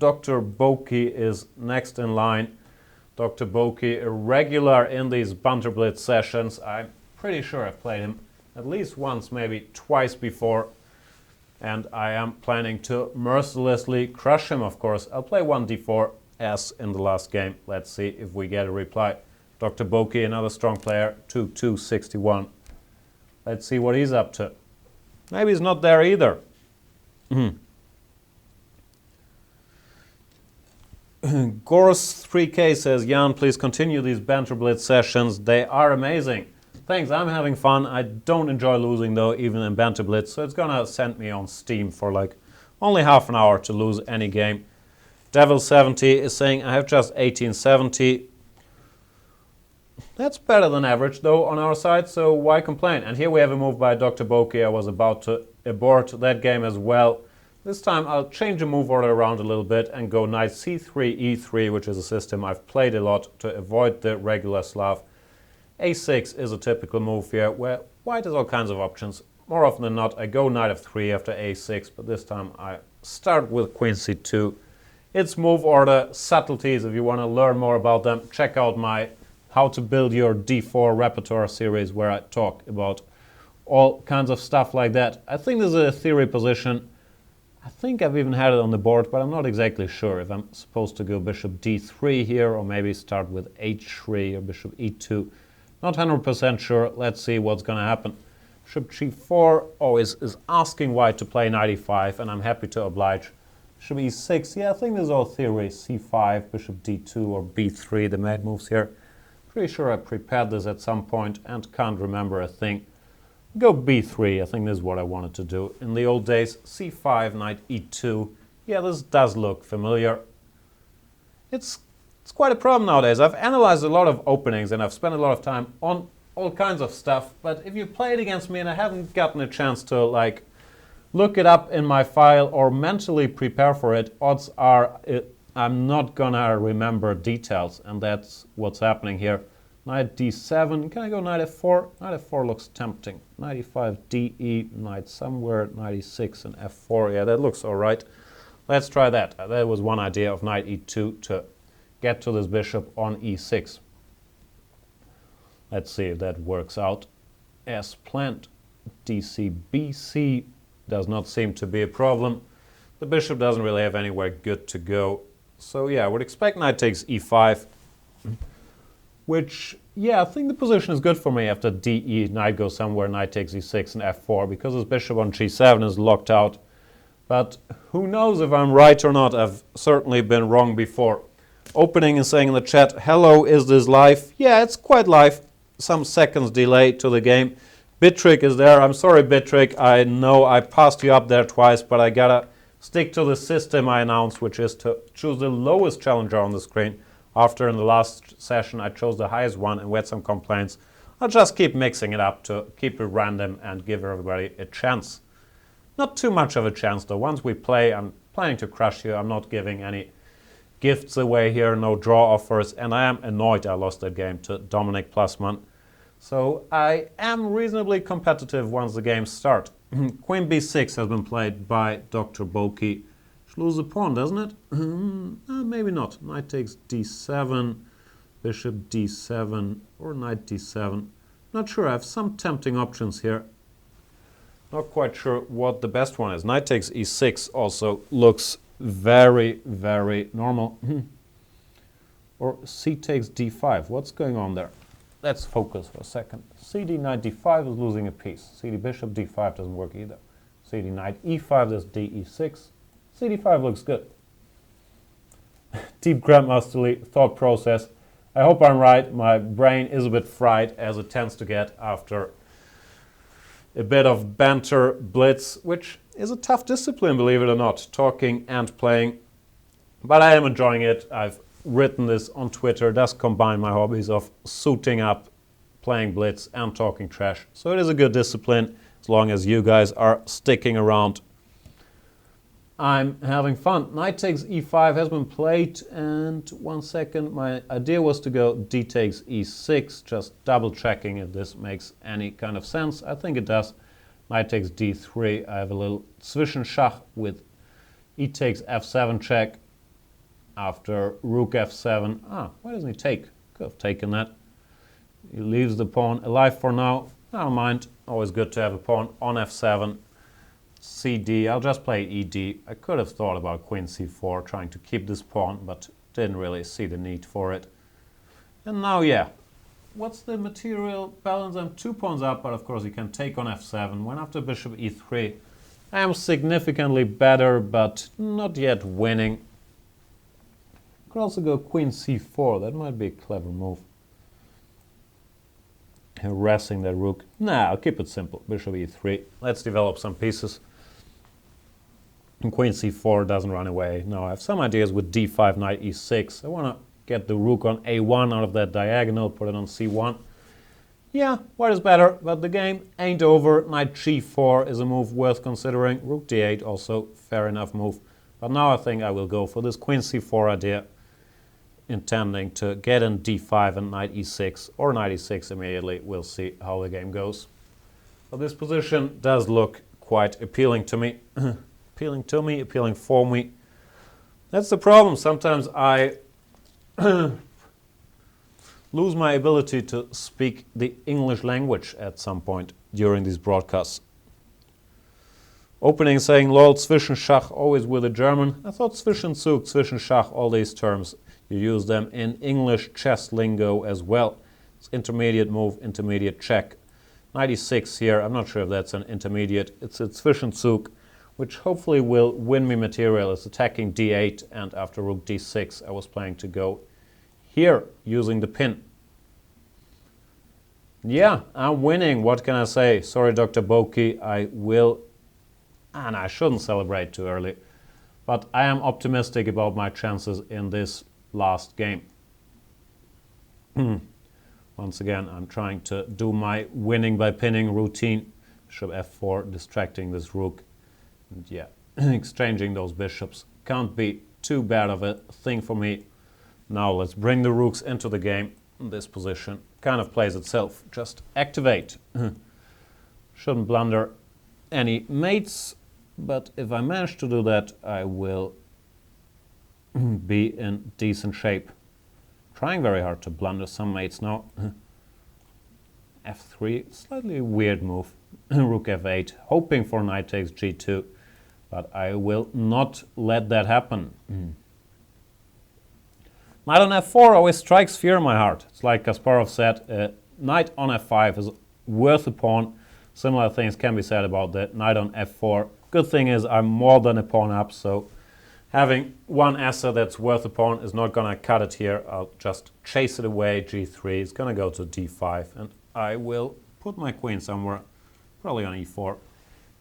Drboki is next in line. Drboki, a regular in these Banter Blitz sessions. I'm pretty sure I've played him at least once, maybe twice before. And I am planning to mercilessly crush him, of course. I'll play 1d4 as in the last game. Let's see if we get a reply. Drboki, another strong player, 2-2-61. Let's see what he's up to. Maybe he's not there either. Gors 3K says, Jan, please continue these Banter Blitz sessions. They are amazing. Thanks, I'm having fun. I don't enjoy losing though, even in Banter Blitz, so it's gonna send me on Steam for like only half an hour to lose any game. Devil70 is saying, I have just 1870. That's better than average though on our side, so why complain? And here we have a move by Drboki. I was about to abort that game as well. This time I'll change the move order around a little bit and go knight c3, e3, which is a system I've played a lot to avoid the regular Slav. a6 is a typical move here where white has all kinds of options. More often than not I go knight f3 after a6, but this time I start with queen c2. It's move order subtleties. If you want to learn more about them, check out my How to Build Your D4 Repertoire series where I talk about all kinds of stuff like that. I think this is a theory position. I think I've even had it on the board, but I'm not exactly sure if I'm supposed to go bishop d3 here or maybe start with h3 or bishop e2. Not 100% sure. Let's see what's going to happen. Bishop g4 always is asking white to play knight e5, and I'm happy to oblige. Bishop e6, yeah, I think this is all theory. c5, bishop d2 or b3, the mate moves here. Pretty sure I prepared this at some point and can't remember a thing. Go b3, I think this is what I wanted to do. In the old days, c5, knight e2. Yeah, this does look familiar. It's quite a problem nowadays. I've analyzed a lot of openings and I've spent a lot of time on all kinds of stuff, but if you play it against me and I haven't gotten a chance to like look it up in my file or mentally prepare for it, odds are I'm not gonna remember details, and that's what's happening here. Knight d7, can I go knight f4? Knight f4 looks tempting. Knight e5, de, knight somewhere, knight e6 and f4, yeah, that looks alright. Let's try that. That was one idea of knight e2 to get to this bishop on e6. Let's see if that works out as planned. dc, bc does not seem to be a problem. The bishop doesn't really have anywhere good to go. So yeah, I would expect knight takes e5. Which, yeah, I think the position is good for me after de, knight goes somewhere, knight takes e6 and f4, because his bishop on g7 is locked out. But who knows if I'm right or not. I've certainly been wrong before. Opening and saying in the chat, hello, is this live? Yeah, it's quite live. Some seconds delay to the game. Bitrick is there. I'm sorry, Bitrick. I know I passed you up there twice, but I gotta stick to the system I announced, which is to choose the lowest challenger on the screen. After in the last session I chose the highest one and we had some complaints. I'll just keep mixing it up to keep it random and give everybody a chance. Not too much of a chance though. Once we play, I'm planning to crush you. I'm not giving any gifts away here, no draw offers, and I am annoyed I lost that game to Dominic Plusman. So I am reasonably competitive once the games start. Queen b6 has been played by Drboki. Should lose a pawn, doesn't it? Maybe not. Knight takes d7, bishop d7, or knight d7. Not sure. I have some tempting options here. Not quite sure what the best one is. Knight takes e6 also looks very, very normal. Or c takes d5. What's going on there? Let's focus for a second. cd knight d5 is losing a piece. cd bishop d5 doesn't work either. cd knight e5 is de6. cd5 looks good. Deep grandmasterly thought process. I hope I'm right. My brain is a bit fried, as it tends to get after a bit of banter blitz, which is a tough discipline, believe it or not, talking and playing. But I am enjoying it. I've written this on Twitter. It does combine my hobbies of suiting up, playing blitz and talking trash. So it is a good discipline as long as you guys are sticking around. I'm having fun. Knight takes e5 has been played, and 1 second, my idea was to go d takes e6, just double checking if this makes any kind of sense. I think it does. Knight takes d3. I have a little Zwischenschach with e takes f7 check. after rook f7. Why doesn't he take? Could have taken that. He leaves the pawn alive for now. Never mind. Always good to have a pawn on f7. cd. I'll just play ed. I could have thought about queen c4, trying to keep this pawn, but didn't really see the need for it. And now, yeah. What's the material balance? I'm 2 pawns up, but of course you can take on f7. When after bishop e3, I am significantly better, but not yet winning. Could also go queen c4. That might be a clever move. Harassing that rook. Nah, I'll keep it simple. Bishop e3. Let's develop some pieces. And queen c4 doesn't run away. No, I have some ideas with d5, knight e6. I want to get the rook on a1 out of that diagonal, put it on c1. Yeah, white is better, but the game ain't over. Knight g4 is a move worth considering. Rook d8 also, fair enough move. But now I think I will go for this queen c4 idea, intending to get in d5 and knight e6, or knight e6 immediately. We'll see how the game goes. But this position does look quite appealing to me. Appealing for me. That's the problem. Sometimes I lose my ability to speak the English language at some point during these broadcasts. Opening saying lol, Zwischenschach, always with a German. I thought Zwischenzug, Zwischenschach, all these terms, you use them in English chess lingo as well. It's intermediate move, intermediate check. Knight e6 here, I'm not sure if that's an intermediate. It's a Zwischenzug, which hopefully will win me material. It's attacking d8, and after rook d6 I was planning to go here using the pin. Yeah, I'm winning. What can I say? Sorry, Drboki. I will, and I shouldn't celebrate too early, but I am optimistic about my chances in this last game. Once again, I'm trying to do my winning by pinning routine. Bishop f4, distracting this rook. And yeah, exchanging those bishops. Can't be too bad of a thing for me. Now let's bring the rooks into the game. This position kind of plays itself. Just activate. Shouldn't blunder any mates, but if I manage to do that, I will be in decent shape. Trying very hard to blunder some mates now. f3, slightly weird move. Rook f8, hoping for knight takes g2, but I will not let that happen. Knight on f4 always strikes fear in my heart. It's like Kasparov said, knight on f5 is worth a pawn. Similar things can be said about that. Knight on f4. Good thing is I'm more than a pawn up, so having one asset that's worth a pawn is not going to cut it here. I'll just chase it away, g3. It's going to go to d5, and I will put my queen somewhere, probably on e4.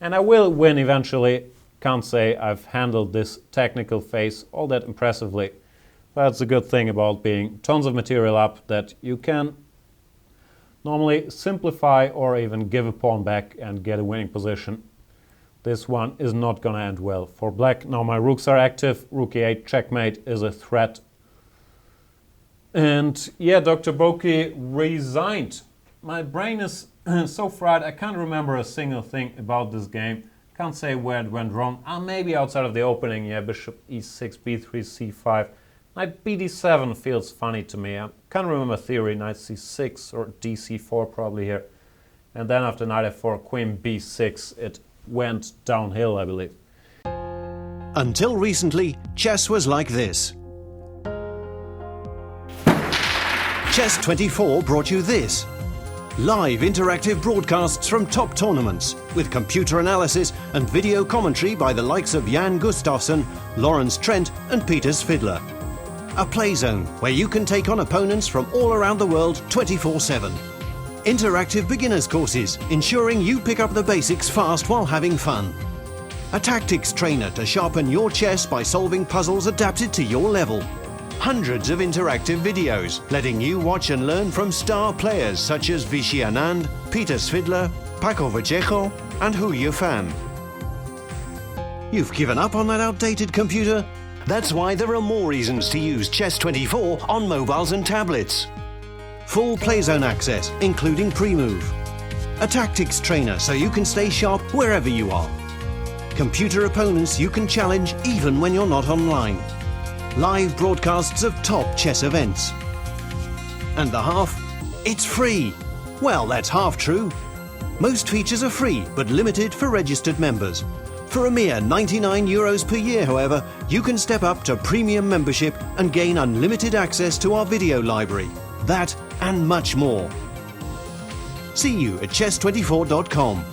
And I will win eventually. Can't say I've handled this technical phase all that impressively. That's a good thing about being tons of material up, that you can normally simplify or even give a pawn back and get a winning position. This one is not going to end well for black. Now my rooks are active. Rook e8 checkmate is a threat. And yeah, Drboki resigned. My brain is so fried, I can't remember a single thing about this game. Can't say where it went wrong. Maybe outside of the opening, yeah, bishop e6, b3, c5. Knight bd7 feels funny to me. I can't remember theory. Knight c6 or dc4 probably here. And then after knight f4, queen b6, it went downhill, I believe. Until recently, chess was like this. Chess24 brought you this. Live interactive broadcasts from top tournaments with computer analysis and video commentary by the likes of Jan Gustafsson, Lawrence Trent and Peter Svidler. A play zone where you can take on opponents from all around the world 24/7. Interactive beginners courses ensuring you pick up the basics fast while having fun. A tactics trainer to sharpen your chess by solving puzzles adapted to your level. Hundreds of interactive videos letting you watch and learn from star players such as Vishy Anand, Peter Svidler, Paco Vallejo and Hu Yifan. You've given up on that outdated computer? That's why there are more reasons to use Chess24 on mobiles and tablets. Full playzone access, including pre-move. A tactics trainer so you can stay sharp wherever you are. Computer opponents you can challenge even when you're not online. live broadcasts of top chess events. And the half? It's free. Well, that's half true. Most features are free, but limited for registered members. For a mere €99 per year, however, you can step up to premium membership and gain unlimited access to our video library. That and much more. See you at chess24.com.